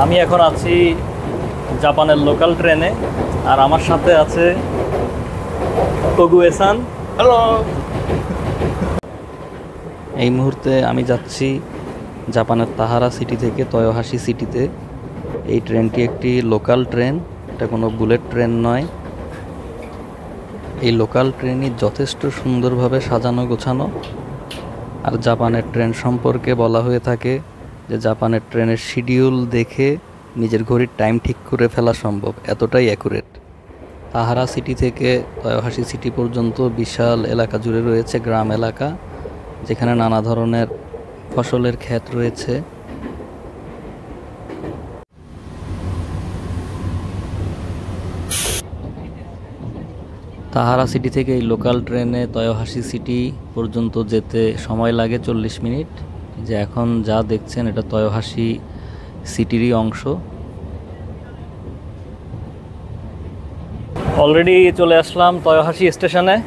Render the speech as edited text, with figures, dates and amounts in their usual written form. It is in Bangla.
আমি এখন আছি জাপানের লোকাল ট্রেনে, আর আমার সাথে আছে কগুয়েসান। হ্যালো। এই মুহূর্তে আমি যাচ্ছি জাপানের তাহারা সিটি থেকে তয়োহাশি সিটিতে। এই ট্রেনটি একটি লোকাল ট্রেন, এটা কোনো বুলেট ট্রেন নয়। এই লোকাল ট্রেনই যথেষ্ট সুন্দরভাবে সাজানো গোছানো। আর জাপানের ট্রেন সম্পর্কে বলা হয়ে থাকে যে জাপানের ট্রেনের শিডিউল দেখে নিজের ঘড়ির টাইম ঠিক করে ফেলা সম্ভব, এতটাই অ্যাকুরেট। তাহারা সিটি থেকে তয়োহাশি সিটি পর্যন্ত বিশাল এলাকা জুড়ে রয়েছে গ্রাম এলাকা, যেখানে নানা ধরনের ফসলের ক্ষেত রয়েছে। তাহারা সিটি থেকে এই লোকাল ট্রেনে তয়োহাশি সিটি পর্যন্ত যেতে সময় লাগে 40 মিনিট। যে এখন যা দেখছেন এটা তয়োহাশি সিটিরই অংশ। অলরেডি চলে আসলাম তয়োহাশি স্টেশনে।